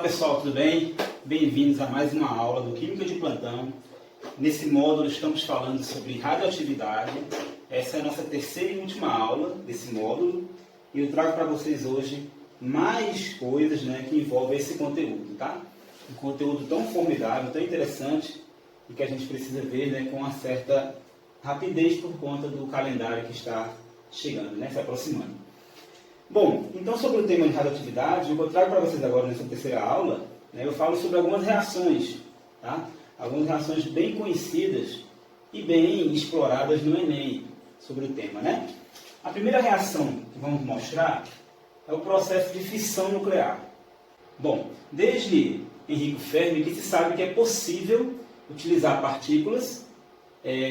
pessoal, tudo bem? Bem-vindos a mais uma aula do Química de Plantão. Nesse módulo estamos falando sobre radioatividade. Essa é a nossa terceira e última aula desse módulo. E eu trago para vocês hoje mais coisas, que envolvem esse conteúdo, tá? Um conteúdo tão formidável, tão interessante, e que a gente precisa ver com uma certa rapidez por conta do calendário que está chegando, se aproximando. Bom, então sobre o tema de radioatividade, eu trago para vocês agora nessa terceira aula, eu falo sobre algumas reações, tá? Algumas reações bem conhecidas e bem exploradas no Enem sobre o tema, A primeira reação que vamos mostrar é o processo de fissão nuclear. Bom, desde Enrico Fermi que se sabe que é possível utilizar partículas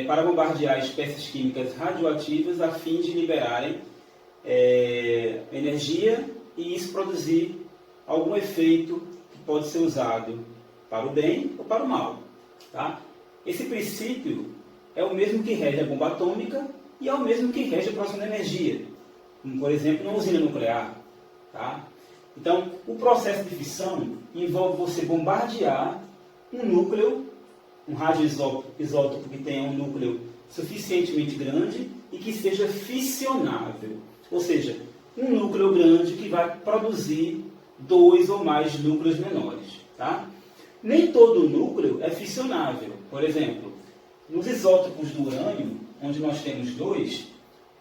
para bombardear espécies químicas radioativas a fim de liberarem energia e isso produzir algum efeito que pode ser usado para o bem ou para o mal. Tá? Esse princípio é o mesmo que rege a bomba atômica e é o mesmo que rege a produção de energia, como, por exemplo, uma usina nuclear. Tá? Então, o processo de fissão envolve você bombardear um núcleo, um radioisótopo que tenha um núcleo suficientemente grande e que seja fissionável. Ou seja, um núcleo grande que vai produzir dois ou mais núcleos menores. Tá? Nem todo núcleo é fissionável. Por exemplo, nos isótopos do urânio, onde nós temos dois,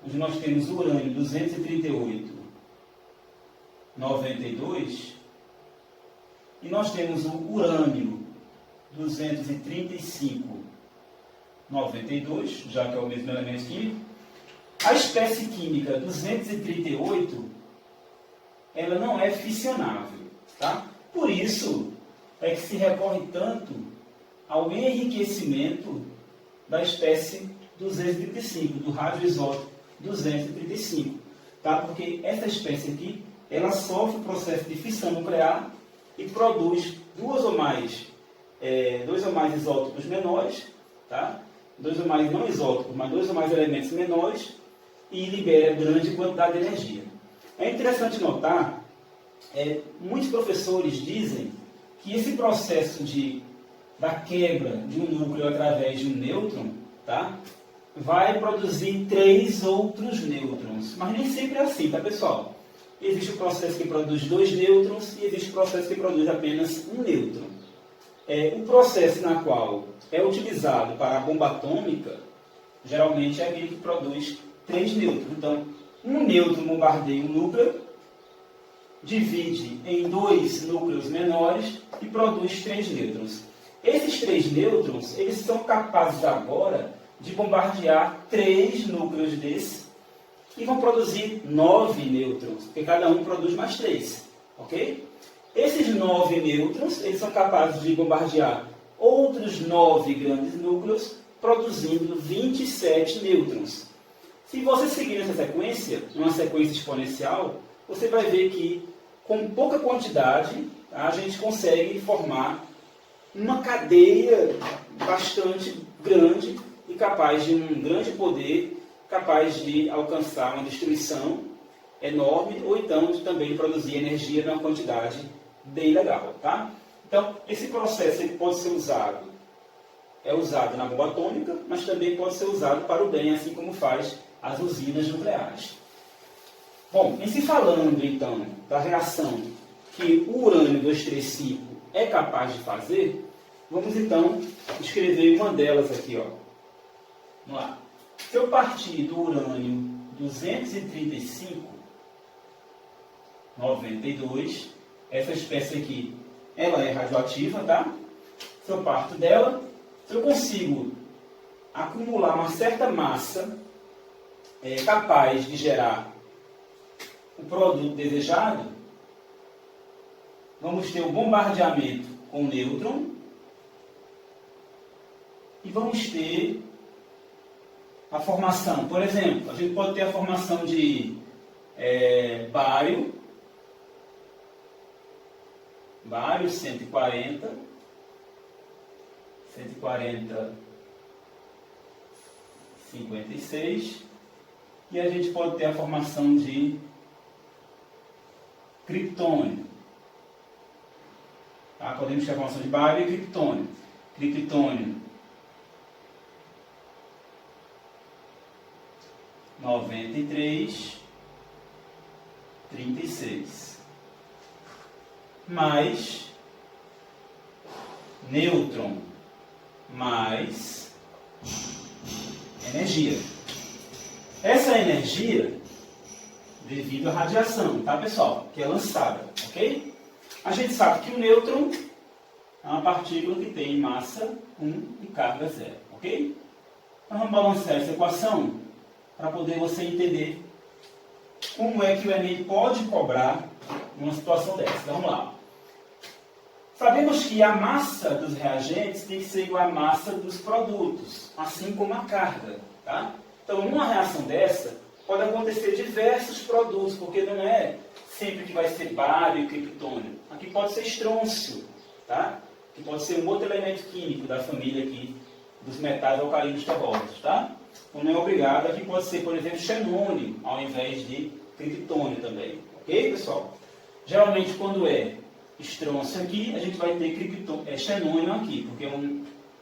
onde nós temos o urânio 238, 92, e nós temos o urânio 235, 92, já que é o mesmo elemento químico, a espécie química 238, ela não é fissionável, tá? Por isso é que se recorre tanto ao enriquecimento da espécie 235, do radioisótopo 235, tá? Porque essa espécie aqui, ela sofre o processo de fissão nuclear e produz dois ou mais isótopos menores, tá? Dois ou mais, não isótopos, mas dois ou mais elementos menores, e libera grande quantidade de energia. É interessante notar, muitos professores dizem que esse processo da quebra de um núcleo através de um nêutron, tá, vai produzir 3 outros nêutrons. Mas nem sempre é assim, tá, pessoal? Existe o processo que produz 2 nêutrons e existe o processo que produz apenas um nêutron. O processo na qual é utilizado para a bomba atômica, geralmente é aquele que produz 3 nêutrons. Então, um nêutron bombardeia um núcleo, divide em 2 núcleos menores e produz 3 nêutrons. Esses 3 nêutrons, eles são capazes agora de bombardear 3 núcleos desses e vão produzir 9 nêutrons, porque cada um produz mais 3. Ok? Esses 9 nêutrons, eles são capazes de bombardear outros 9 grandes núcleos, produzindo 27 nêutrons. Se você seguir essa sequência, uma sequência exponencial, você vai ver que, com pouca quantidade, a gente consegue formar uma cadeia bastante grande e capaz de um grande poder, capaz de alcançar uma destruição enorme, ou então de também produzir energia numa quantidade bem legal. Tá? Então, esse processo ele pode ser usado na bomba atômica, mas também pode ser usado para o bem, assim como faz as usinas nucleares. Bom, em se falando então da reação que o urânio 235 é capaz de fazer, vamos então escrever uma delas aqui. Vamos lá. Se eu partir do urânio 235, 92, essa espécie aqui, ela é radioativa, tá? Se eu parto dela, se eu consigo acumular uma certa massa capaz de gerar o produto desejado, vamos ter o bombardeamento com nêutron e vamos ter a formação. Por exemplo, a gente pode ter a formação de bário 140, 56, e a gente pode ter a formação de criptônio Tá? Podemos ter a formação de bário e criptônio. Criptônio 93, 36. Mais nêutron mais energia. Essa energia devido à radiação, tá, pessoal? Que é lançada, ok? A gente sabe que o nêutron é uma partícula que tem massa 1 e carga 0, ok? Então vamos balancear essa equação para poder você entender como é que o Enem pode cobrar numa situação dessa. Então, vamos lá. Sabemos que a massa dos reagentes tem que ser igual à massa dos produtos, assim como a carga. Tá? Então, numa reação dessa, pode acontecer diversos produtos, porque não é sempre que vai ser bário e criptônio. Aqui pode ser estrôncio, tá? Que pode ser um outro elemento químico da família aqui dos metais alcalinos terrosos. Tá? Então, não é obrigado. Aqui pode ser, por exemplo, xenônio, ao invés de criptônio também. Ok, pessoal? Geralmente, quando é estrôncio aqui, a gente vai ter xenônio aqui, porque é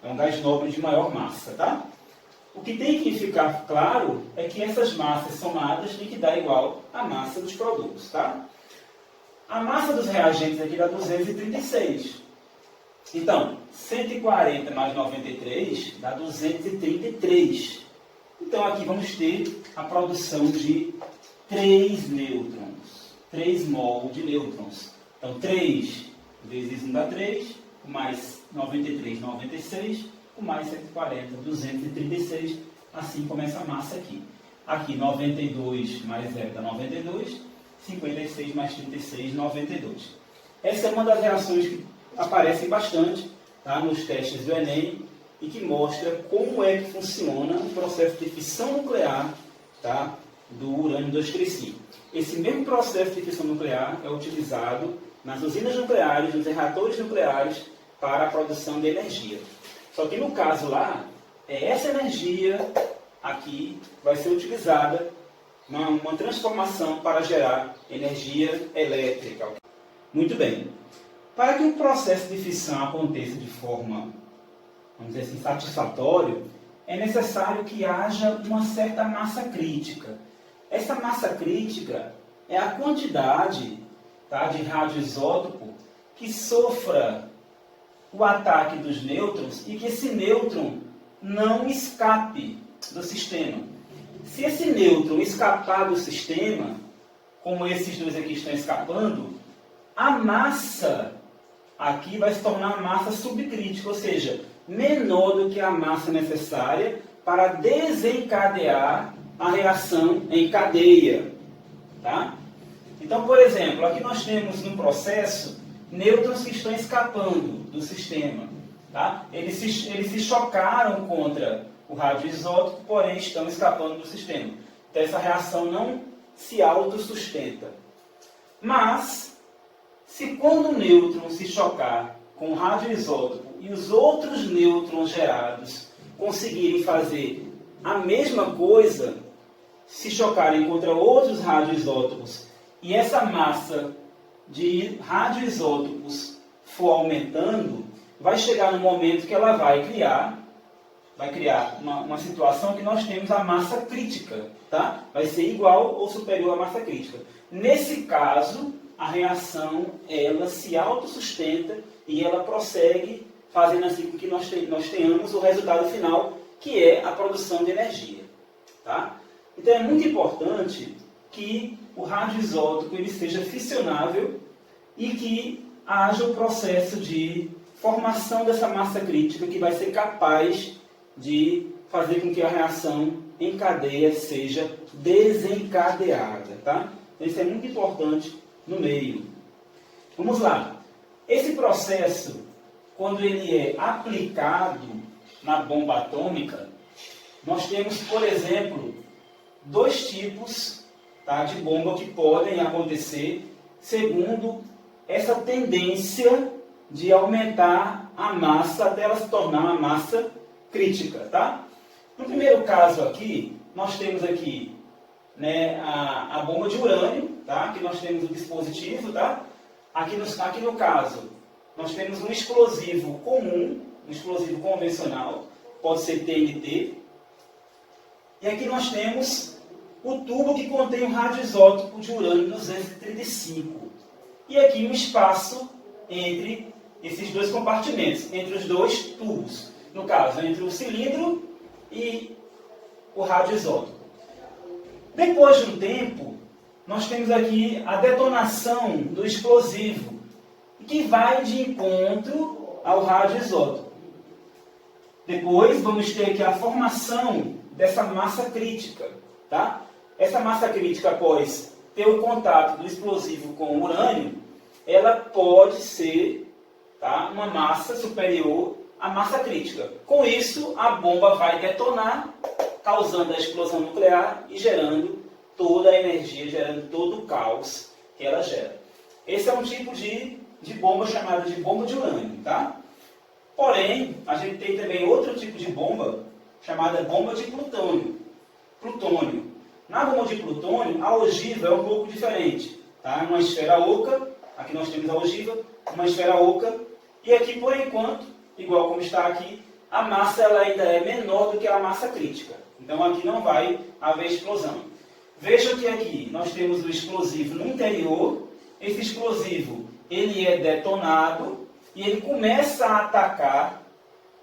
um gás nobre de maior massa, tá? O que tem que ficar claro é que essas massas somadas têm que dar igual à massa dos produtos, tá? A massa dos reagentes aqui dá 236. Então, 140 mais 93 dá 233. Então, aqui vamos ter a produção de 3 nêutrons, 3 mol de nêutrons. Então, 3 vezes 1 dá 3, mais 93, 96, mais 140, 236. Assim começa a massa aqui. Aqui, 92 mais 0 dá 92, 56 mais 36, 92. Essa é uma das reações que aparecem bastante, tá, nos testes do Enem e que mostra como é que funciona o processo de fissão nuclear, tá, do urânio 235. Esse mesmo processo de fissão nuclear é utilizado nas usinas nucleares, nos reatores nucleares, para a produção de energia. Só que no caso lá, essa energia aqui vai ser utilizada numa transformação para gerar energia elétrica. Muito bem. Para que o processo de fissão aconteça de forma, vamos dizer assim, satisfatória, é necessário que haja uma certa massa crítica. Essa massa crítica é a quantidade, tá, de radioisótopo que sofra o ataque dos nêutrons e que esse nêutron não escape do sistema. Se esse nêutron escapar do sistema, como esses dois aqui estão escapando, a massa aqui vai se tornar uma massa subcrítica, ou seja, menor do que a massa necessária para desencadear a reação em cadeia. Tá? Então, por exemplo, aqui nós temos no processo nêutrons que estão escapando do sistema. Tá? Eles se chocaram contra o radioisótopo, porém estão escapando do sistema. Então, essa reação não se autossustenta. Mas, se quando o nêutron se chocar com o radioisótopo e os outros nêutrons gerados conseguirem fazer a mesma coisa, se chocarem contra outros radioisótopos e essa massa de radioisótopos for aumentando, vai chegar no momento que ela vai criar uma situação que nós temos a massa crítica, tá? Vai ser igual ou superior à massa crítica. Nesse caso, a reação ela se autossustenta e ela prossegue, fazendo assim com que nós tenhamos o resultado final, que é a produção de energia. Tá? Então é muito importante que o radioisótopo ele seja fissionável e que haja o processo de formação dessa massa crítica que vai ser capaz de fazer com que a reação em cadeia seja desencadeada. Tá? Então, isso é muito importante no meio. Vamos lá. Esse processo, quando ele é aplicado na bomba atômica, nós temos, por exemplo, dois tipos, tá, de bomba que podem acontecer segundo essa tendência de aumentar a massa até ela se tornar uma massa crítica. Tá? No primeiro caso aqui, nós temos aqui, né, a bomba de urânio, tá? Aqui nós temos o dispositivo, tá? Aqui no caso, nós temos um explosivo comum, um explosivo convencional, pode ser TNT. E aqui nós temos o tubo que contém um radioisótopo de urânio 235. E aqui um espaço entre esses dois compartimentos, entre os dois tubos. No caso, entre o cilindro e o radioisótopo. Depois de um tempo, nós temos aqui a detonação do explosivo, que vai de encontro ao radioisótopo. Depois vamos ter aqui a formação dessa massa crítica. Tá? Essa massa crítica, após ter o contato do explosivo com o urânio, ela pode ser, tá, uma massa superior à massa crítica. Com isso, a bomba vai detonar, causando a explosão nuclear e gerando toda a energia, gerando todo o caos que ela gera. Esse é um tipo de bomba chamada de bomba de urânio. Tá? Porém, a gente tem também outro tipo de bomba chamada bomba de plutônio. Na bomba de plutônio, a ogiva é um pouco diferente. Tá? Uma esfera oca, aqui nós temos a ogiva, uma esfera oca, e aqui, por enquanto, igual como está aqui, a massa ela ainda é menor do que a massa crítica. Então aqui não vai haver explosão. Veja que aqui nós temos o explosivo no interior. Esse explosivo ele é detonado e ele começa a atacar,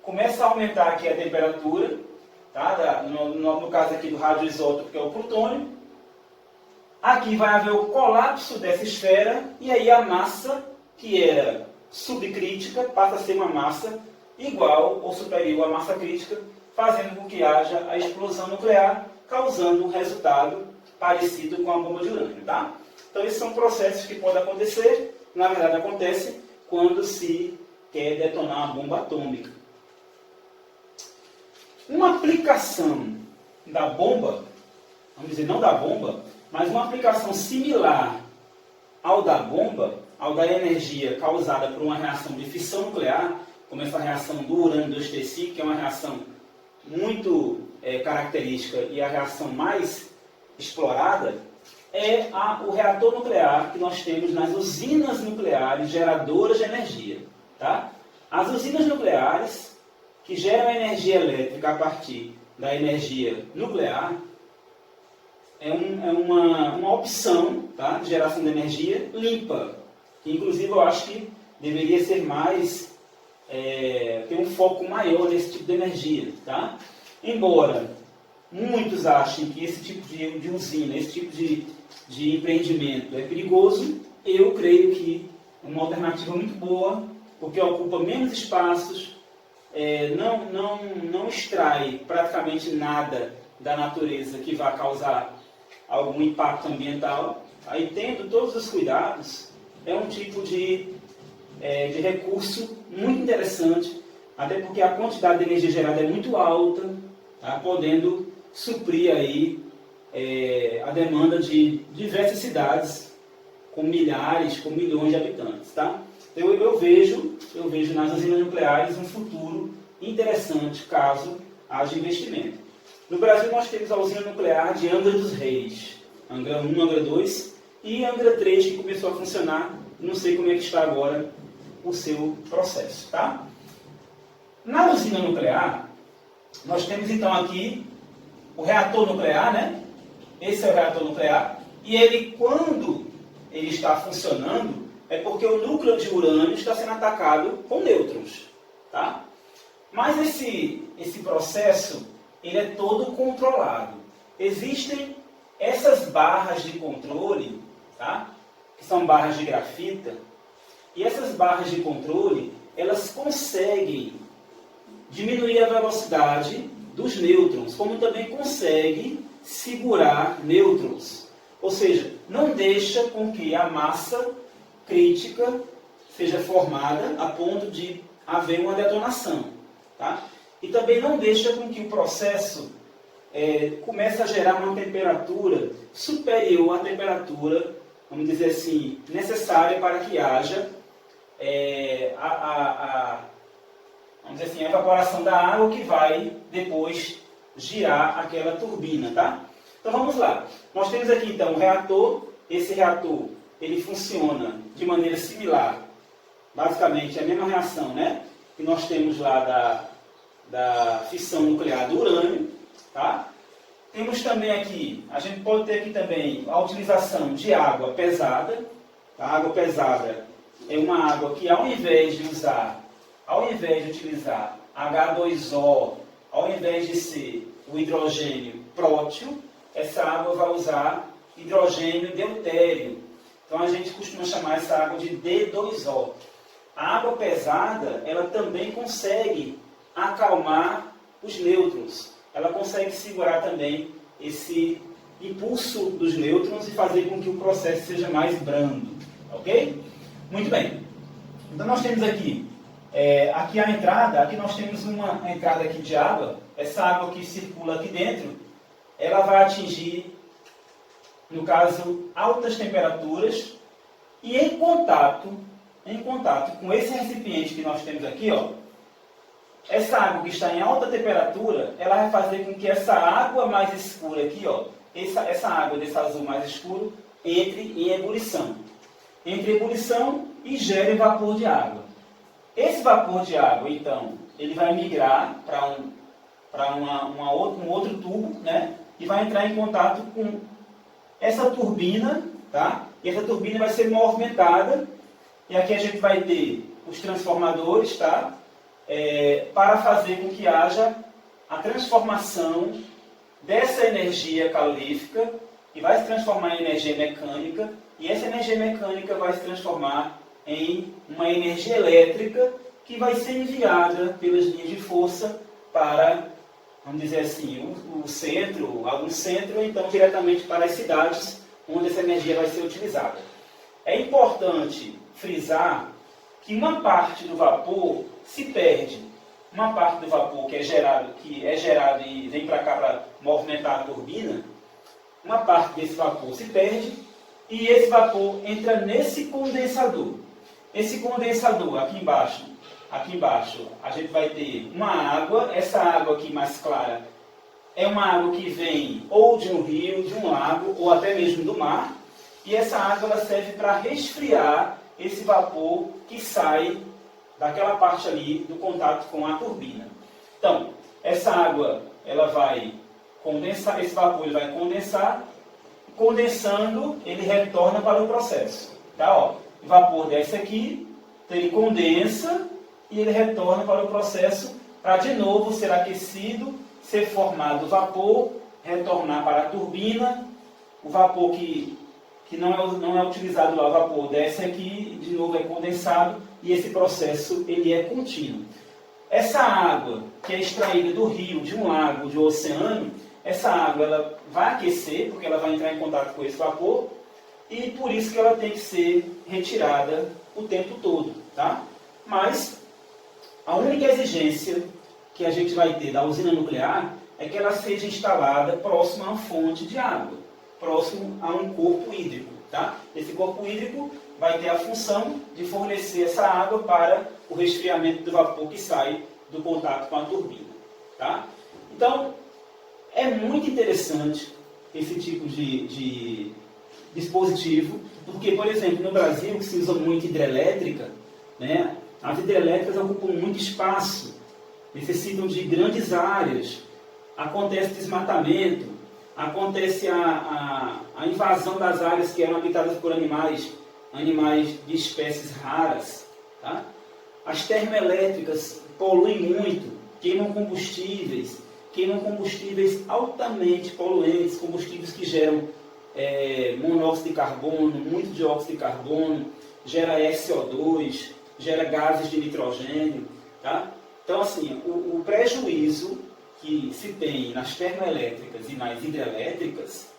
começa a aumentar aqui a temperatura, tá? No caso aqui do radioisótopo, que é o plutônio. Aqui vai haver o colapso dessa esfera e aí a massa, que era subcrítica, passa a ser uma massa igual ou superior à massa crítica, fazendo com que haja a explosão nuclear, causando um resultado parecido com a bomba de urânio. Tá? Então, esses são processos que podem acontecer, na verdade acontecem quando se quer detonar uma bomba atômica. Uma aplicação da bomba, vamos dizer, não da bomba, mas uma aplicação similar ao da bomba, ao da energia causada por uma reação de fissão nuclear, como essa reação do urânio 235, que é uma reação muito característica e a reação mais explorada, é o reator nuclear que nós temos nas usinas nucleares geradoras de energia. Tá? As usinas nucleares, que geram energia elétrica a partir da energia nuclear, é uma opção, tá, de geração de energia limpa, que inclusive eu acho que deveria ser mais, ter um foco maior nesse tipo de energia. Tá? Embora muitos achem que esse tipo de usina, esse tipo de empreendimento é perigoso, eu creio que é uma alternativa muito boa, porque ocupa menos espaços, não extrai praticamente nada da natureza que vá causar algum impacto ambiental. Aí, tendo todos os cuidados, é um tipo de recurso muito interessante, até porque a quantidade de energia gerada é muito alta, tá? Podendo suprir aí a demanda de diversas cidades com milhares, com milhões de habitantes. Tá? Então, eu vejo nas usinas nucleares um futuro interessante caso haja investimento. No Brasil nós temos a usina nuclear de Angra dos Reis, Angra 1, Angra 2 e Angra 3, que começou a funcionar. Não sei como é que está agora o seu processo. Tá? Na usina nuclear, nós temos então aqui o reator nuclear, né? Esse é o reator nuclear, e ele, quando ele está funcionando, é porque o núcleo de urânio está sendo atacado com nêutrons. Tá? Mas esse processo ele é todo controlado. Existem essas barras de controle, tá? Que são barras de grafita, e essas barras de controle, elas conseguem diminuir a velocidade dos nêutrons, como também consegue segurar nêutrons. Ou seja, não deixa com que a massa crítica seja formada a ponto de haver uma detonação. Tá? E também não deixa com que o processo comece a gerar uma temperatura superior à temperatura, vamos dizer assim, necessária para que haja vamos dizer assim, a evaporação da água que vai depois girar aquela turbina. Tá? Então vamos lá. Nós temos aqui então um reator. Esse reator ele funciona de maneira similar, basicamente é a mesma reação, né, que nós temos lá da fissão nuclear do urânio, tá? Temos também aqui, a gente pode ter aqui também a utilização de água pesada. A água pesada é uma água que ao invés de utilizar H2O, ao invés de ser o hidrogênio prótil, essa água vai usar hidrogênio deutério. Então a gente costuma chamar essa água de D2O. A água pesada, ela também consegue acalmar os nêutrons. Ela consegue segurar também esse impulso dos nêutrons e fazer com que o processo seja mais brando. Ok? Muito bem. Então nós temos aqui, aqui a entrada, aqui nós temos uma entrada aqui de água. Essa água que circula aqui dentro, ela vai atingir, no caso, altas temperaturas e em contato com esse recipiente que nós temos aqui, ó, essa água que está em alta temperatura, ela vai fazer com que essa água mais escura aqui, ó, essa água desse azul mais escuro, entre em ebulição. Entre em ebulição e gere vapor de água. Esse vapor de água, então, ele vai migrar para um outro tubo, né, e vai entrar em contato com essa turbina, tá? E essa turbina vai ser movimentada, e aqui a gente vai ter os transformadores, tá? Para fazer com que haja a transformação dessa energia calorífica, que vai se transformar em energia mecânica, e essa energia mecânica vai se transformar em uma energia elétrica que vai ser enviada pelas linhas de força para, vamos dizer assim, o centro, algum centro, ou então diretamente para as cidades onde essa energia vai ser utilizada. É importante frisar que uma parte do vapor se perde. Uma parte do vapor que é gerado e vem para cá para movimentar a turbina, uma parte desse vapor se perde e esse vapor entra nesse condensador. Esse condensador aqui embaixo, a gente vai ter uma água. Essa água aqui mais clara é uma água que vem ou de um rio, de um lago, ou até mesmo do mar. E essa água ela serve para resfriar esse vapor que sai daquela parte ali do contato com a turbina. Então, essa água ela vai condensar, esse vapor ele vai condensar, condensando ele retorna para o processo. Tá? Ó, o vapor desce aqui, então ele condensa e ele retorna para o processo para de novo ser aquecido, ser formado vapor, retornar para a turbina. O vapor que não é utilizado lá, o vapor desce aqui, de novo é condensado, e esse processo ele é contínuo. Essa água que é extraída do rio, de um lago, de um oceano, essa água ela vai aquecer, porque ela vai entrar em contato com esse vapor, e por isso que ela tem que ser retirada o tempo todo. Tá? Mas a única exigência que a gente vai ter da usina nuclear é que ela seja instalada próximo a uma fonte de água, próximo a um corpo hídrico. Tá? Esse corpo hídrico vai ter a função de fornecer essa água para o resfriamento do vapor que sai do contato com a turbina. Tá? Então, é muito interessante esse tipo de dispositivo, porque, por exemplo, no Brasil, que se usa muito hidrelétrica, né, as hidrelétricas ocupam muito espaço, necessitam de grandes áreas, acontece desmatamento, acontece a invasão das áreas que eram habitadas por animais de espécies raras. Tá? As termoelétricas poluem muito, queimam combustíveis altamente poluentes, combustíveis que geram monóxido de carbono, muito dióxido de carbono, gera SO2, gera gases de nitrogênio. Tá? Então, assim, o prejuízo que se tem nas termoelétricas e nas hidrelétricas,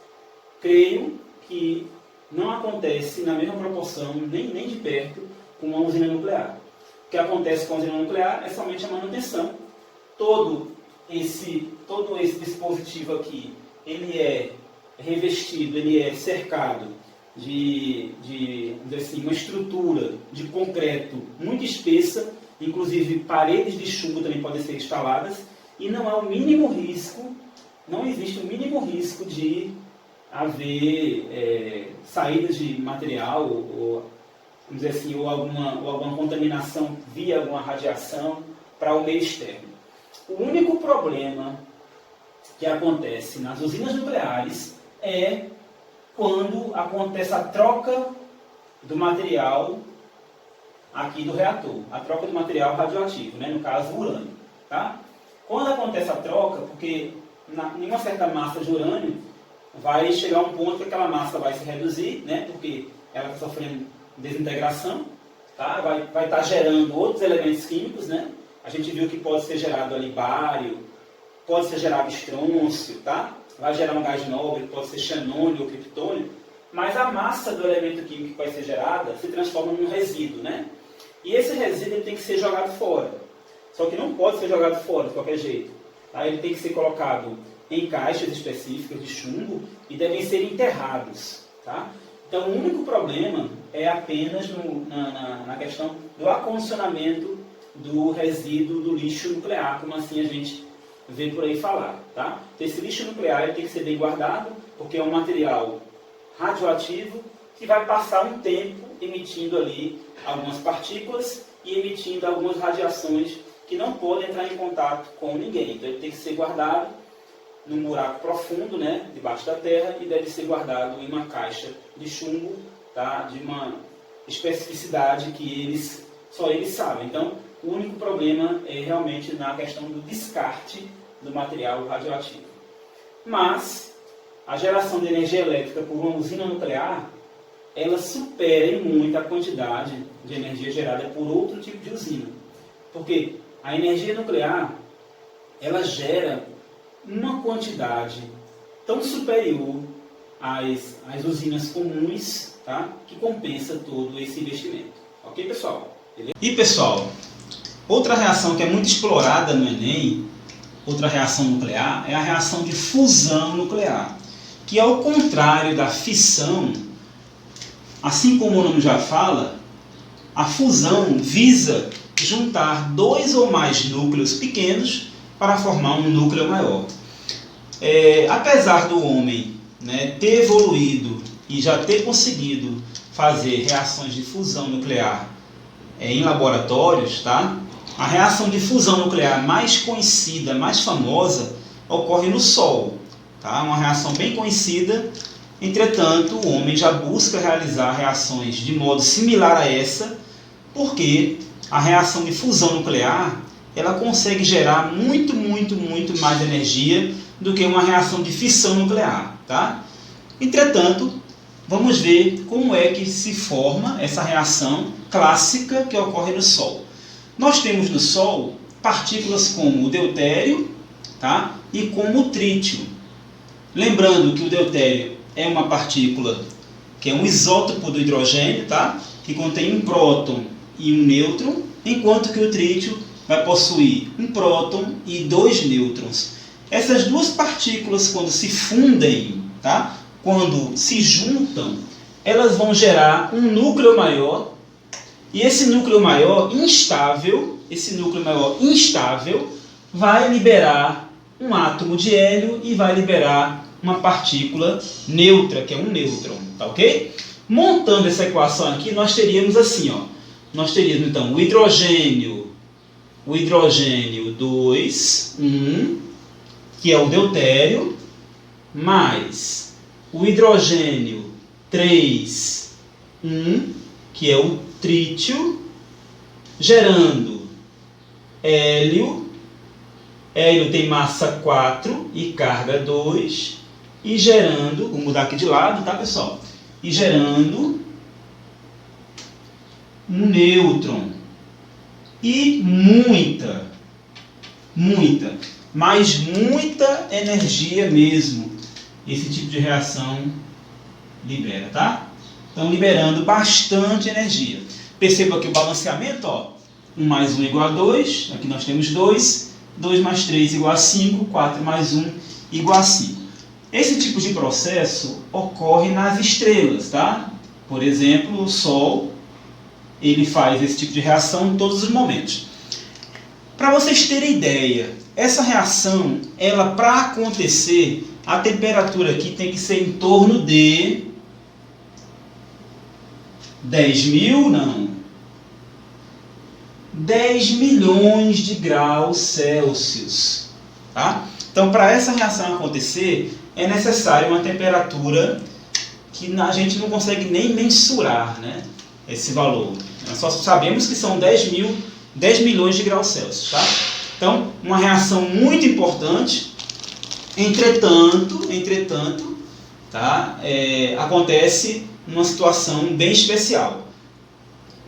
creio que não acontece na mesma proporção, nem de perto, com uma usina nuclear. O que acontece com a usina nuclear é somente a manutenção. Todo esse dispositivo aqui, ele é revestido, ele é cercado de assim, uma estrutura de concreto muito espessa, inclusive paredes de chumbo também podem ser instaladas, e não há o mínimo risco, não existe o mínimo risco de haver saídas de material ou vamos dizer assim, ou alguma contaminação via alguma radiação para o meio externo. O único problema que acontece nas usinas nucleares é quando acontece a troca do material aqui do reator, a troca do material radioativo, né? No caso o urânio. Tá? Quando acontece a troca, porque em uma certa massa de urânio vai chegar um ponto que aquela massa vai se reduzir, né? Porque ela está sofrendo desintegração, tá? Vai estar gerando outros elementos químicos, né? A gente viu que pode ser gerado ali bário, pode ser gerado estrôncio, tá? Vai gerar um gás nobre, pode ser xenônio ou criptônio, mas a massa do elemento químico que vai ser gerada se transforma num resíduo, né? E esse resíduo ele tem que ser jogado fora. Só que não pode ser jogado fora de qualquer jeito. Tá? Ele tem que ser colocado em caixas específicas de chumbo e devem ser enterrados. Tá? Então o único problema é apenas na questão do acondicionamento do resíduo do lixo nuclear, como assim a gente vê por aí falar. Tá? Então, esse lixo nuclear ele tem que ser bem guardado, porque é um material radioativo que vai passar um tempo emitindo ali algumas partículas e emitindo algumas radiações que não podem entrar em contato com ninguém. Então ele tem que ser guardado num buraco profundo, né, debaixo da terra, e deve ser guardado em uma caixa de chumbo, tá, de uma especificidade que só eles sabem. Então o único problema é realmente na questão do descarte do material radioativo. Mas a geração de energia elétrica por uma usina nuclear, ela supera em muito a quantidade de energia gerada por outro tipo de usina. Porque a energia nuclear, ela gera uma quantidade tão superior às usinas comuns, tá? Que compensa todo esse investimento. Ok, pessoal? Beleza? E, pessoal, outra reação que é muito explorada no Enem, outra reação nuclear, é a reação de fusão nuclear, que ao contrário da fissão, assim como o nome já fala, a fusão visa juntar dois ou mais núcleos pequenos para formar um núcleo maior. Apesar do homem, né, ter evoluído e já ter conseguido fazer reações de fusão nuclear em laboratórios, tá? A reação de fusão nuclear mais conhecida, mais famosa, ocorre no Sol. Tá? Uma reação bem conhecida. Entretanto, o homem já busca realizar reações de modo similar a essa, porque a reação de fusão nuclear ela consegue gerar muito mais energia do que uma reação de fissão nuclear. Tá? Entretanto, vamos ver como é que se forma essa reação clássica que ocorre no Sol. Nós temos no Sol partículas como o deutério, tá? E como o trítio. Lembrando que o deutério é uma partícula que é um isótopo do hidrogênio, tá? Que contém um próton e um nêutron, enquanto que o trítio vai possuir um próton e dois nêutrons. Essas duas partículas, quando se fundem, tá? Quando se juntam, elas vão gerar um núcleo maior, e esse núcleo maior instável vai liberar um átomo de hélio e vai liberar uma partícula neutra, que é um nêutron, tá ok? Montando essa equação aqui, nós teríamos assim, ó, nós teríamos então o hidrogênio 2, que é o deutério, mais o hidrogênio 3, que é o trítio, gerando hélio. Hélio tem massa 4 e carga 2, e gerando, vou mudar aqui de lado, tá, pessoal? E gerando um nêutron. E muita energia mesmo esse tipo de reação libera, tá? Então, liberando bastante energia. Perceba que o balanceamento, ó, 1 mais 1 igual a 2, aqui nós temos 2, 2 mais 3 igual a 5, 4 mais 1 igual a 5. Esse tipo de processo ocorre nas estrelas, tá? Por exemplo, o Sol, ele faz esse tipo de reação em todos os momentos. Para vocês terem ideia, essa reação, ela para acontecer, a temperatura aqui tem que ser em torno de 10 mil, não. 10 milhões de graus Celsius. Tá? Então, para essa reação acontecer, é necessário uma temperatura que a gente não consegue nem mensurar, né, esse valor. Nós só sabemos que são 10 milhões de graus Celsius. Tá? Então, uma reação muito importante. Entretanto, tá, acontece numa situação bem especial.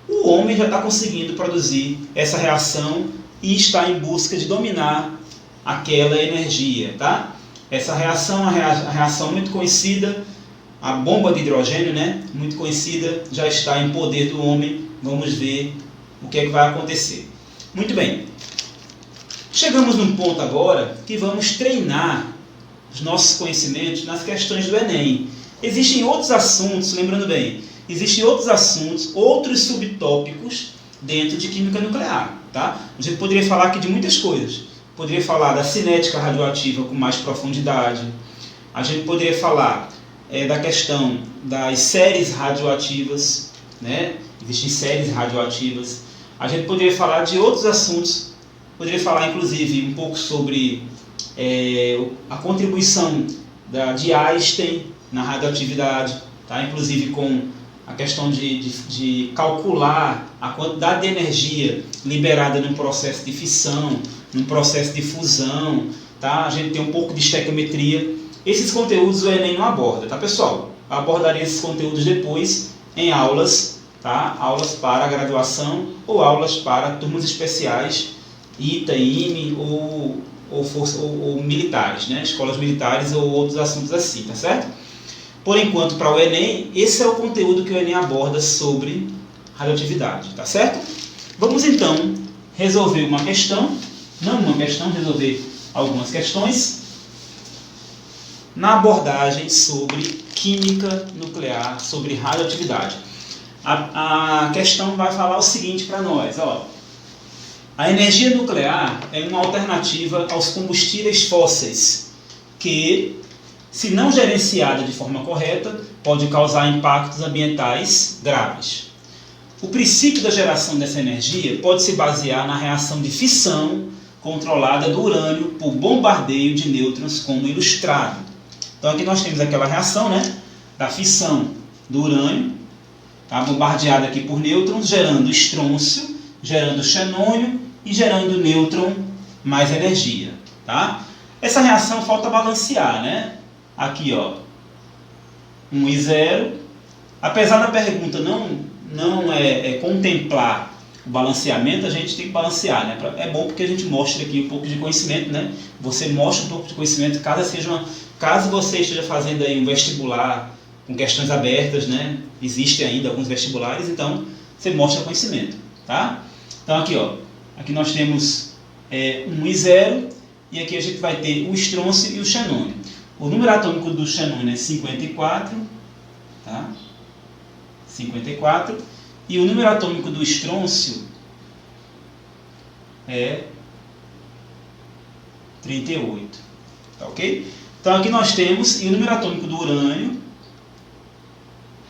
O homem já está conseguindo produzir essa reação e está em busca de dominar aquela energia. Tá? Essa reação, a reação muito conhecida, a bomba de hidrogênio, né, muito conhecida, já está em poder do homem. Vamos ver o que é que vai acontecer. Muito bem. Chegamos num ponto agora que vamos treinar os nossos conhecimentos nas questões do Enem. Existem outros assuntos, lembrando bem, existem outros assuntos, outros subtópicos dentro de química nuclear. Tá? A gente poderia falar aqui de muitas coisas. Poderia falar da cinética radioativa com mais profundidade. A gente poderia falar da questão das séries radioativas, né? Existem séries radioativas. A gente poderia falar de outros assuntos. Poderia falar, inclusive, um pouco sobre a contribuição de Einstein na radioatividade, tá? Inclusive com a questão de calcular a quantidade de energia liberada num processo de fissão, num processo de fusão. Tá? A gente tem um pouco de estequiometria. Esses conteúdos o Enem não aborda, tá, pessoal? Eu abordarei esses conteúdos depois em aulas, tá? Aulas para graduação ou aulas para turmas especiais, ITA, IME ou militares, né? Escolas militares ou outros assuntos assim, tá certo? Por enquanto, para o Enem, esse é o conteúdo que o Enem aborda sobre radioatividade, tá certo? Vamos então resolver uma questão, resolver algumas questões na abordagem sobre química nuclear, sobre radioatividade. A questão vai falar o seguinte para nós, ó. A energia nuclear é uma alternativa aos combustíveis fósseis que, se não gerenciada de forma correta, pode causar impactos ambientais graves. O princípio da geração dessa energia pode se basear na reação de fissão controlada do urânio por bombardeio de nêutrons, como ilustrado. Então aqui nós temos aquela reação, né, da fissão do urânio, tá, bombardeada aqui por nêutrons, gerando estrôncio, gerando xenônio e gerando nêutron mais energia. Tá? Essa reação falta balancear, né? Aqui, ó, 1 e 0. Apesar da pergunta não contemplar o balanceamento, a gente tem que balancear, né? É bom porque a gente mostra aqui um pouco de conhecimento, né? Você mostra um pouco de conhecimento caso você esteja fazendo aí um vestibular com questões abertas, né? Existem ainda alguns vestibulares, então você mostra conhecimento, tá? Então aqui, ó, aqui nós temos 1 e 0 e aqui a gente vai ter o estrôncio e o xenônio. O número atômico do xenônio é 54, tá? 54. E o número atômico do estrôncio é 38. Tá ok? Então aqui nós temos, e o número atômico do urânio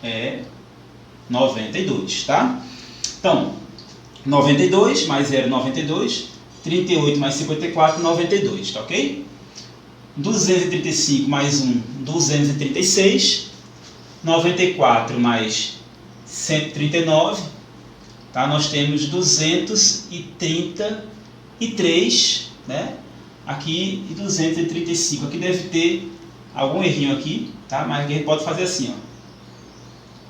é 92, tá? Então, 92 mais 0, 92. 38 mais 54, 92, tá ok? 235 mais 1, 236. 94 mais 139, tá? Nós temos 233, né? Aqui e 235. Aqui deve ter algum errinho aqui, tá? Mas aqui a gente pode fazer assim, ó.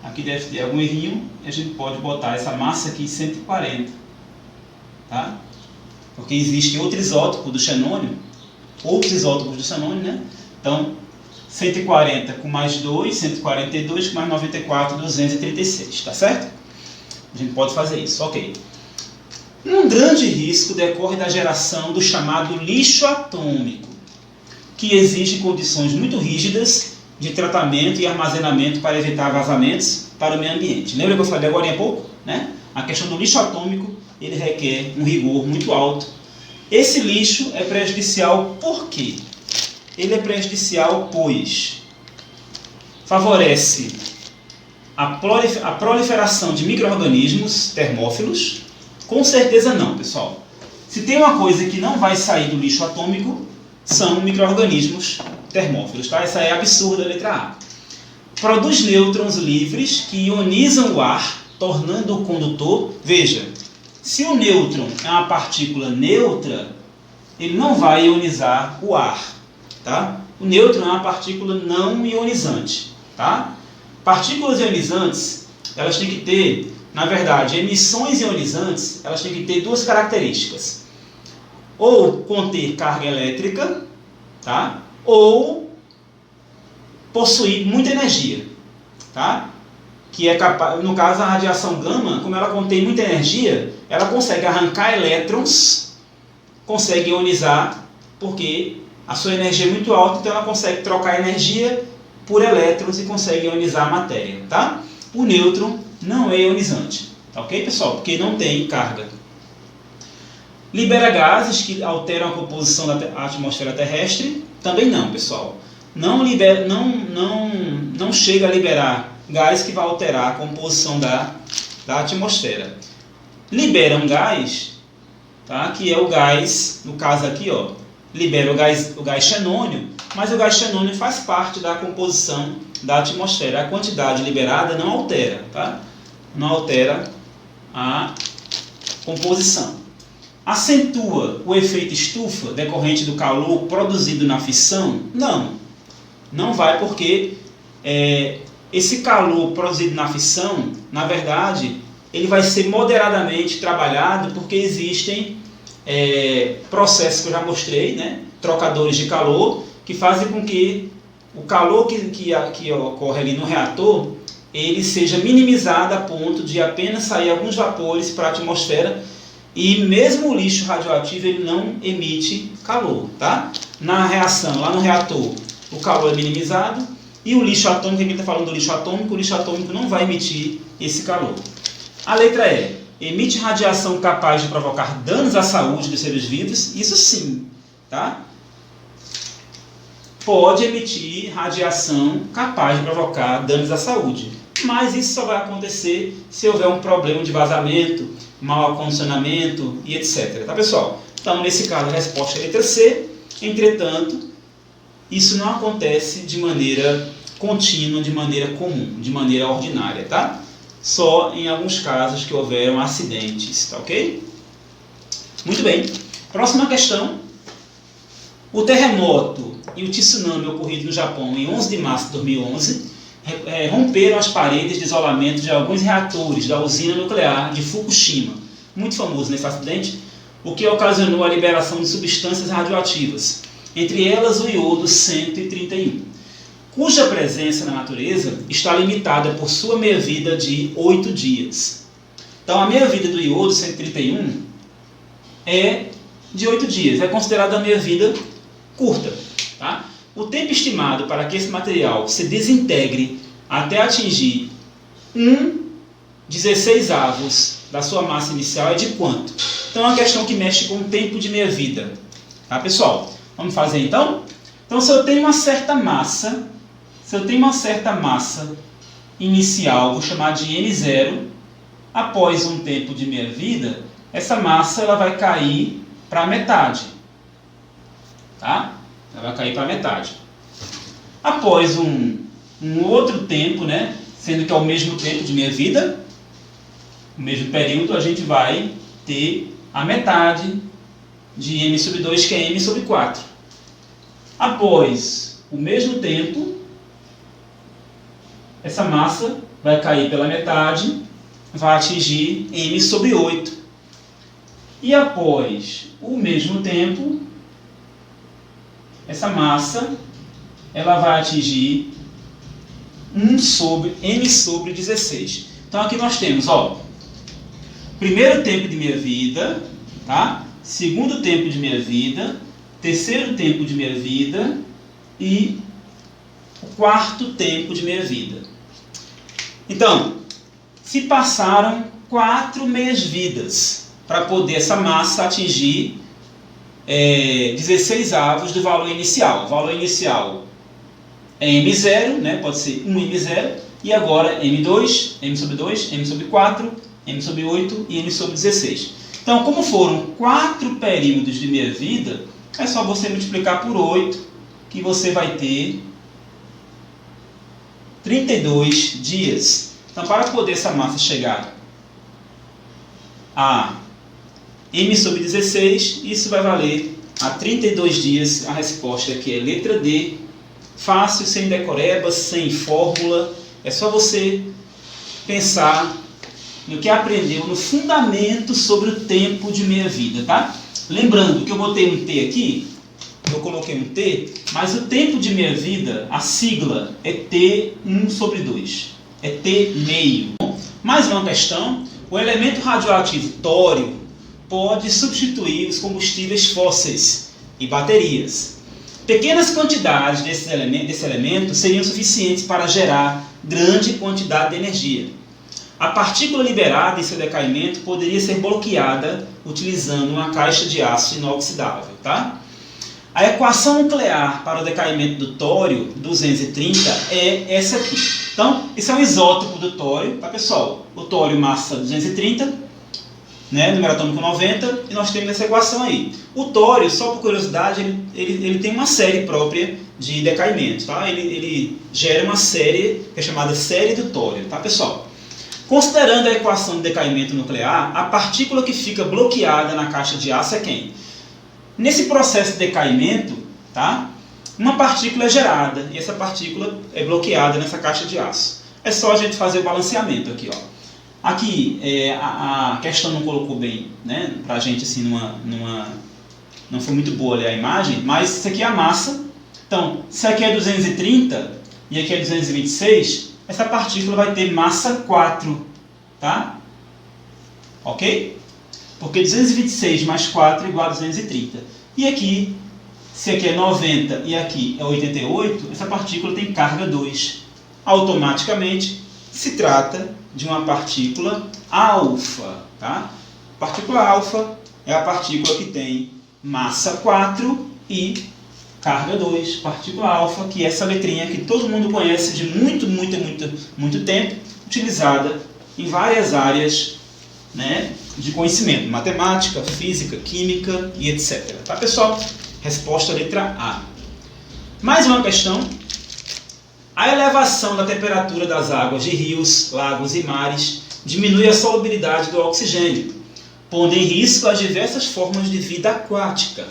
Aqui deve ter algum errinho e a gente pode botar essa massa aqui 140, tá? Porque existe outro isótopo do xenônio, outros isótopos do xenônio, né? Então, 140 com mais 2, 142 com mais 94, 236, tá certo? A gente pode fazer isso, ok. Um grande risco decorre da geração do chamado lixo atômico, que exige condições muito rígidas de tratamento e armazenamento para evitar vazamentos para o meio ambiente. Lembra que eu falei agora há pouco, né? A questão do lixo atômico, ele requer um rigor muito alto. Esse lixo é prejudicial por quê? Ele é prejudicial pois favorece A proliferação de micro-organismos termófilos? Com certeza não, pessoal. Se tem uma coisa que não vai sair do lixo atômico, são micro-organismos termófilos, tá? Essa é absurda, a letra A. Produz nêutrons livres que ionizam o ar, tornando-o condutor. Veja, se o nêutron é uma partícula neutra, ele não vai ionizar o ar, tá? O nêutron é uma partícula não ionizante, tá? Partículas ionizantes, elas têm que ter, na verdade, emissões ionizantes, elas têm que ter duas características. Ou conter carga elétrica, tá? Ou possuir muita energia, tá? Que é capaz, no caso a radiação gama, como ela contém muita energia, ela consegue arrancar elétrons, consegue ionizar, porque a sua energia é muito alta, então ela consegue trocar energia por elétrons e consegue ionizar a matéria, tá? O nêutron não é ionizante, ok, pessoal? Porque não tem carga. Libera gases que alteram a composição da atmosfera terrestre? Também não, pessoal. Não chega a liberar gás que vai alterar a composição da atmosfera. Libera um gás, tá? Que é o gás, no caso aqui, ó, libera o gás xenônio, mas o gás xenônio faz parte da composição da atmosfera. A quantidade liberada não altera, tá? Não altera a composição. Acentua o efeito estufa decorrente do calor produzido na fissão? Não. Não vai, porque esse calor produzido na fissão, na verdade, ele vai ser moderadamente trabalhado, porque existem processos que eu já mostrei, né? Trocadores de calor, que fazem com que o calor que ocorre ali no reator, ele seja minimizado a ponto de apenas sair alguns vapores para a atmosfera, e mesmo o lixo radioativo ele não emite calor, tá? Na reação, lá no reator, o calor é minimizado, e o lixo atômico, aqui está falando do lixo atômico, o lixo atômico não vai emitir esse calor. A letra E. Emite radiação capaz de provocar danos à saúde dos seres vivos? Isso sim, tá? Pode emitir radiação capaz de provocar danos à saúde, mas isso só vai acontecer se houver um problema de vazamento, mau acondicionamento e etc. Tá, pessoal? Então, nesse caso, a resposta é a letra C. Entretanto, isso não acontece de maneira contínua, de maneira comum, de maneira ordinária, tá? Só em alguns casos que houveram acidentes, tá ok? Muito bem. Próxima questão. O terremoto e o tsunami ocorrido no Japão em 11 de março de 2011 romperam as paredes de isolamento de alguns reatores da usina nuclear de Fukushima, muito famoso nesse acidente, o que ocasionou a liberação de substâncias radioativas, entre elas o iodo 131, cuja presença na natureza está limitada por sua meia-vida de 8 dias. Então a meia-vida do iodo 131 é de 8 dias, é considerada a meia-vida curta, tá? O tempo estimado para que esse material se desintegre até atingir 1/16 da sua massa inicial é de quanto? Então é uma questão que mexe com o tempo de meia-vida. Tá, pessoal? Vamos fazer então? Então, se eu tenho uma certa massa, inicial, vou chamar de M0, após um tempo de meia-vida, essa massa ela vai cair para a metade. Tá? Ela vai cair para a metade. Após um outro tempo, né, sendo que é o mesmo tempo de meia-vida, o mesmo período, a gente vai ter a metade de m/2, que é m/4. Após o mesmo tempo, essa massa vai cair pela metade, vai atingir m/8. E após o mesmo tempo, essa massa ela vai atingir m/16. Então aqui nós temos, ó, primeiro tempo de meia-vida, tá? Segundo tempo de meia-vida, terceiro tempo de meia-vida e o quarto tempo de meia-vida. Então, se passaram 4 meias-vidas para poder essa massa atingir 16avos do valor inicial. O valor inicial é M0, né? Pode ser 1 M0, e agora M2, M sobre 2, M sobre 4, M sobre 8 e M sobre 16. Então, como foram 4 períodos de meia-vida, é só você multiplicar por 8, que você vai ter 32 dias. Então, para poder essa massa chegar a M sobre 16, isso vai valer a 32 dias. A resposta aqui é letra D. Fácil, sem decorebas, sem fórmula. É só você pensar no que aprendeu no fundamento sobre o tempo de meia-vida, tá? Lembrando que eu botei um T aqui, eu coloquei um T, mas o tempo de meia-vida, a sigla é T1 sobre 2. É T meio. Mais uma questão, o elemento radioativo tório pode substituir os combustíveis fósseis e baterias. Pequenas quantidades desse elemento seriam suficientes para gerar grande quantidade de energia. A partícula liberada em seu decaimento poderia ser bloqueada utilizando uma caixa de aço inoxidável. Tá? A equação nuclear para o decaimento do tório 230 é essa aqui. Então, isso é um isótopo do tório, tá, pessoal? O tório massa 230, né, número atômico 90, e nós temos essa equação aí. O tório, só por curiosidade, ele tem uma série própria de decaimento, tá? Ele gera uma série que é chamada série do tório, tá, pessoal? Considerando a equação de decaimento nuclear, a partícula que fica bloqueada na caixa de aço é quem? Nesse processo de decaimento, tá, uma partícula é gerada, e essa partícula é bloqueada nessa caixa de aço. É só a gente fazer o balanceamento aqui, ó. Aqui, a questão não colocou bem, né, pra gente assim, não foi muito boa ali a imagem, mas isso aqui é a massa. Então, se aqui é 230 e aqui é 226, essa partícula vai ter massa 4, tá? Ok? Porque 226 mais 4 é igual a 230. E aqui, se aqui é 90 e aqui é 88, essa partícula tem carga 2. Automaticamente, se trata de uma partícula alfa, tá? Partícula alfa é a partícula que tem massa 4 e carga 2. Partícula alfa, que é essa letrinha que todo mundo conhece de muito tempo, utilizada em várias áreas, né, de conhecimento, matemática, física, química e etc. Tá, pessoal? Resposta letra A. Mais uma questão. A elevação da temperatura das águas de rios, lagos e mares diminui a solubilidade do oxigênio, pondo em risco as diversas formas de vida aquática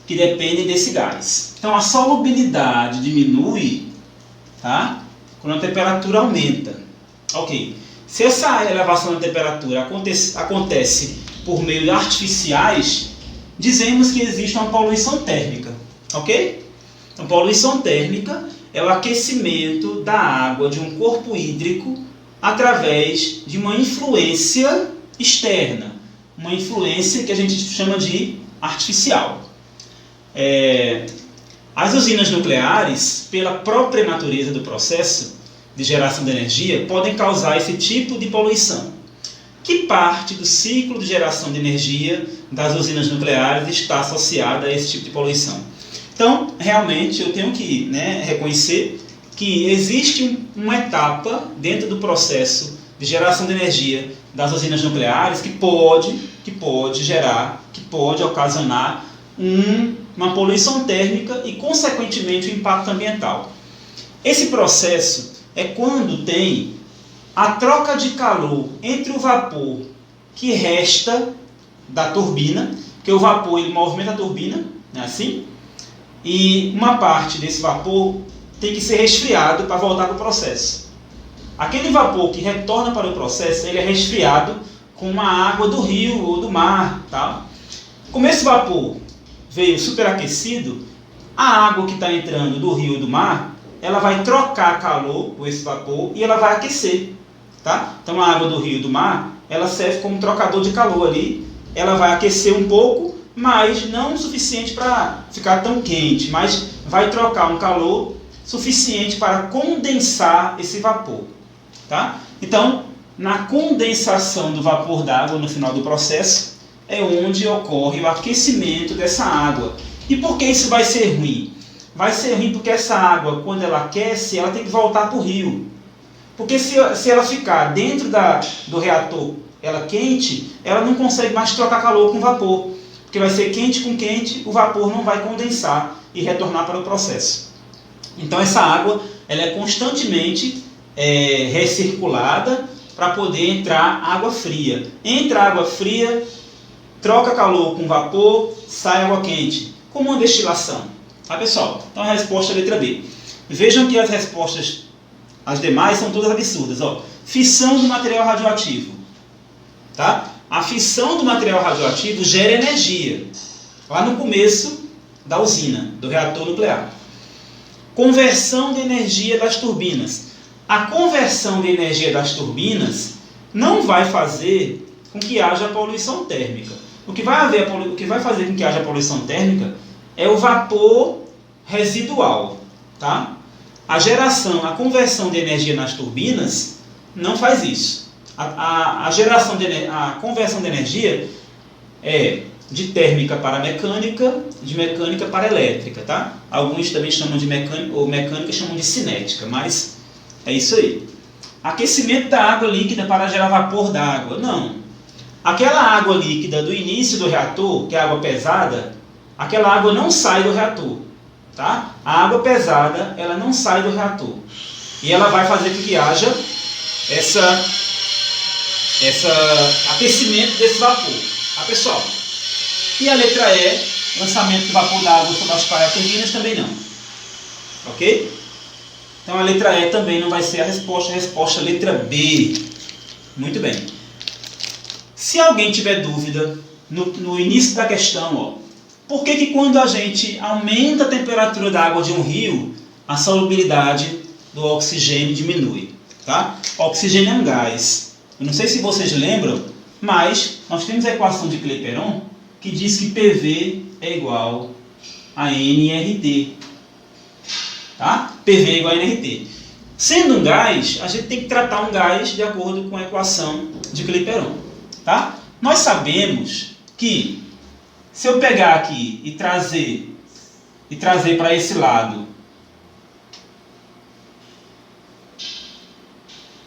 que dependem desse gás. Então, a solubilidade diminui, tá, quando a temperatura aumenta. Ok. Se essa elevação da temperatura acontece por meio de artificiais, dizemos que existe uma poluição térmica. Ok? Então, poluição térmica é o aquecimento da água de um corpo hídrico através de uma influência externa, uma influência que a gente chama de artificial. As usinas nucleares, pela própria natureza do processo de geração de energia, podem causar esse tipo de poluição. Que parte do ciclo de geração de energia das usinas nucleares está associada a esse tipo de poluição? Então, realmente, eu tenho que, né, reconhecer que existe uma etapa dentro do processo de geração de energia das usinas nucleares que pode ocasionar uma poluição térmica e, consequentemente, um impacto ambiental. Esse processo é quando tem a troca de calor entre o vapor que resta da turbina, que o vapor ele movimenta a turbina, né, assim, e uma parte desse vapor tem que ser resfriado para voltar para o processo. Aquele vapor que retorna para o processo, ele é resfriado com uma água do rio ou do mar. Tá? Como esse vapor veio superaquecido, a água que está entrando do rio ou do mar, ela vai trocar calor com esse vapor e ela vai aquecer. Tá? Então a água do rio e do mar, ela serve como trocador de calor ali, ela vai aquecer um pouco, mas não o suficiente para ficar tão quente, mas vai trocar um calor suficiente para condensar esse vapor. Tá? Então, na condensação do vapor d'água no final do processo, é onde ocorre o aquecimento dessa água. E por que isso vai ser ruim? Vai ser ruim porque essa água, quando ela aquece, ela tem que voltar para o rio. Porque se ela ficar dentro do reator, ela quente, ela não consegue mais trocar calor com vapor. Porque vai ser quente com quente, o vapor não vai condensar e retornar para o processo. Então essa água ela é constantemente recirculada para poder entrar água fria. Entra água fria, troca calor com vapor, sai água quente, como uma destilação. Tá, pessoal? Então a resposta é a letra B. Vejam que as respostas, as demais, são todas absurdas. Ó. Fissão do material radioativo. Tá? A fissão do material radioativo gera energia, lá no começo da usina, do reator nuclear. Conversão de energia das turbinas. A conversão de energia das turbinas não vai fazer com que haja poluição térmica. O que vai fazer com que haja poluição térmica é o vapor residual. Tá? A conversão de energia nas turbinas não faz isso. A conversão de energia é de térmica para mecânica, de mecânica para elétrica, tá? Alguns também chamam de mecânica, ou mecânica chamam de cinética, mas é isso aí. Aquecimento da água líquida para gerar vapor da água. Não. Aquela água líquida do início do reator, que é água pesada, aquela água não sai do reator, tá? A água pesada, ela não sai do reator. E ela vai fazer com que haja esse aquecimento desse vapor. Tá, pessoal? E a letra E, lançamento do vapor da água sobre as turbinas, também não. Ok? Então a letra E também não vai ser a resposta é a letra B. Muito bem. Se alguém tiver dúvida, no início da questão, ó, por que quando a gente aumenta a temperatura da água de um rio, a solubilidade do oxigênio diminui? Tá? O oxigênio é um gás. Eu não sei se vocês lembram, mas nós temos a equação de Clapeyron que diz que PV é igual a nRT. Tá? PV é igual a nRT. Sendo um gás, a gente tem que tratar um gás de acordo com a equação de Clapeyron. Tá? Nós sabemos que se eu pegar aqui e trazer para esse lado,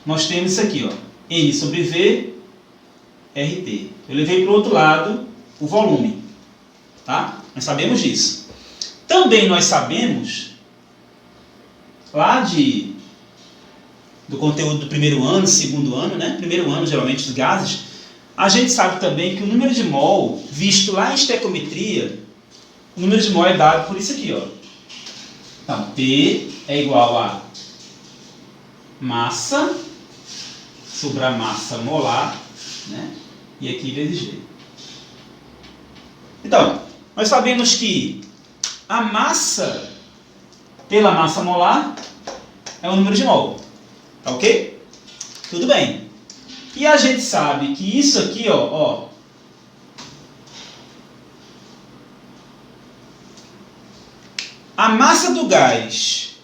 nós temos isso aqui, ó, N sobre V, RT. Eu levei para o outro lado o volume. Tá? Nós sabemos disso. Também nós sabemos, lá do conteúdo do primeiro ano, segundo ano, né? Primeiro ano, geralmente, dos gases, a gente sabe também que o número de mol, visto lá em estequiometria, o número de mol é dado por isso aqui, ó. Então, P é igual a massa sobre a massa molar, né? E aqui vezes G. Então, nós sabemos que a massa pela massa molar é o número de mol. Tá ok? Tudo bem. E a gente sabe que isso aqui, ó, a massa do gás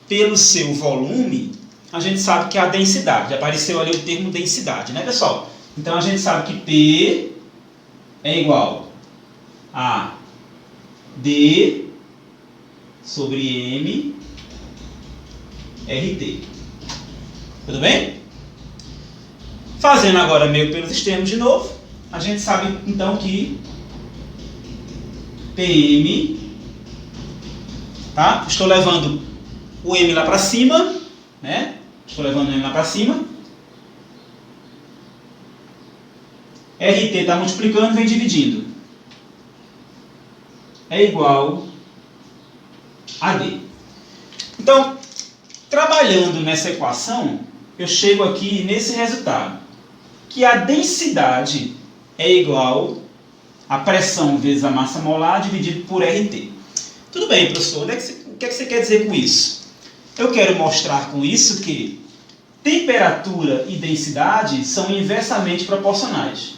pelo seu volume, a gente sabe que é a densidade. Apareceu ali o termo densidade, né, pessoal? Então a gente sabe que P é igual a D sobre M RT. Tudo bem? Fazendo agora meio pelos extremos de novo, a gente sabe então que PM, tá? Estou levando o M lá para cima, né? Estou levando o M lá para cima. RT está multiplicando, vem dividindo. É igual a D. Então, trabalhando nessa equação, eu chego aqui nesse resultado, que a densidade é igual a pressão vezes a massa molar dividido por RT. Tudo bem, professor, o que é que você quer dizer com isso? Eu quero mostrar com isso que temperatura e densidade são inversamente proporcionais.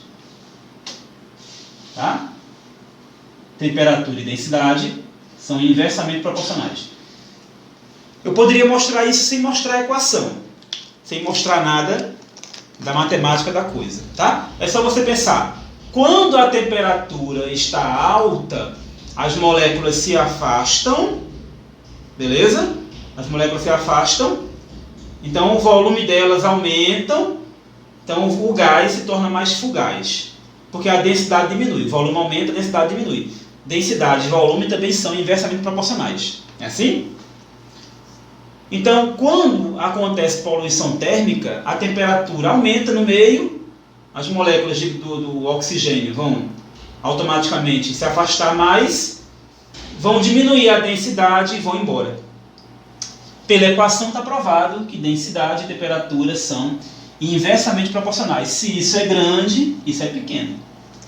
Tá? Temperatura e densidade são inversamente proporcionais. Eu poderia mostrar isso sem mostrar a equação, sem mostrar nada da matemática da coisa, tá? É só você pensar, quando a temperatura está alta, as moléculas se afastam, beleza? As moléculas se afastam, então o volume delas aumenta, então o gás se torna mais fugaz, porque a densidade diminui, o volume aumenta, a densidade diminui. Densidade e volume também são inversamente proporcionais. É assim? Então, quando acontece poluição térmica, a temperatura aumenta no meio, as moléculas do oxigênio vão automaticamente se afastar mais, vão diminuir a densidade e vão embora. Pela equação está provado que densidade e temperatura são inversamente proporcionais. Se isso é grande, isso é pequeno.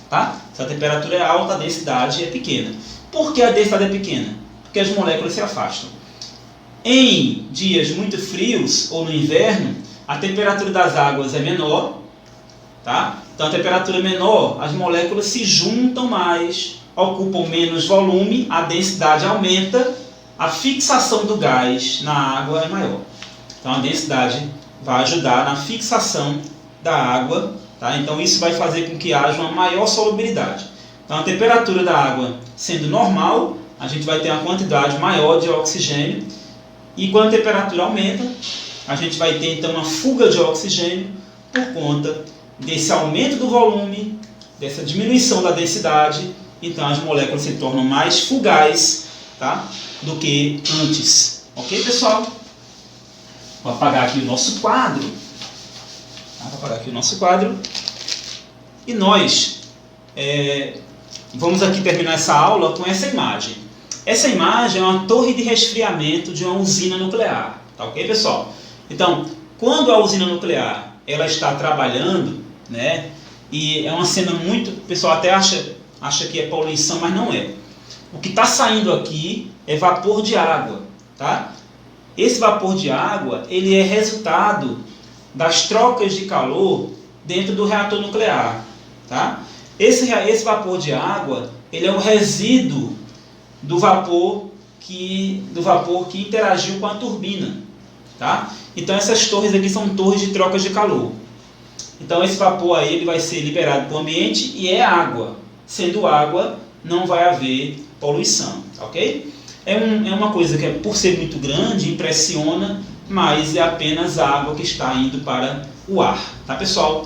Tá? Se a temperatura é alta, a densidade é pequena. Por que a densidade é pequena? Porque as moléculas se afastam. Em dias muito frios ou no inverno, a temperatura das águas é menor. Tá? Então, a temperatura menor, as moléculas se juntam mais, ocupam menos volume, a densidade aumenta, a fixação do gás na água é maior. Então, a densidade vai ajudar na fixação da água. Tá? Então, isso vai fazer com que haja uma maior solubilidade. Então, a temperatura da água sendo normal, a gente vai ter uma quantidade maior de oxigênio. E quando a temperatura aumenta, a gente vai ter então uma fuga de oxigênio por conta desse aumento do volume, dessa diminuição da densidade. Então, as moléculas se tornam mais fugazes, tá? Do que antes. Ok, pessoal? Vou apagar aqui o nosso quadro. Vou apagar aqui o nosso quadro. E nós vamos aqui terminar essa aula com essa imagem. Essa imagem é uma torre de resfriamento de uma usina nuclear. Tá ok, pessoal? Então, quando a usina nuclear ela está trabalhando, né? E é uma cena muito... O pessoal até acha que é poluição, mas não é. O que está saindo aqui é vapor de água, tá? Esse vapor de água, ele é resultado das trocas de calor dentro do reator nuclear, tá? Esse vapor de água, ele é um resíduo do vapor que interagiu com a turbina, tá? Então essas torres aqui são torres de trocas de calor. Então esse vapor aí ele vai ser liberado para o ambiente e é água. Sendo água, não vai haver poluição, ok? É uma coisa que, por ser muito grande, impressiona, mas é apenas a água que está indo para o ar, tá, pessoal?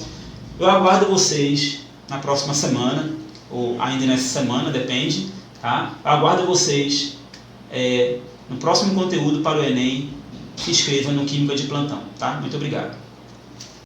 Eu aguardo vocês na próxima semana, ou ainda nessa semana, depende, tá? Eu aguardo vocês no próximo conteúdo para o Enem. Se inscreva no Química de Plantão, tá? Muito obrigado.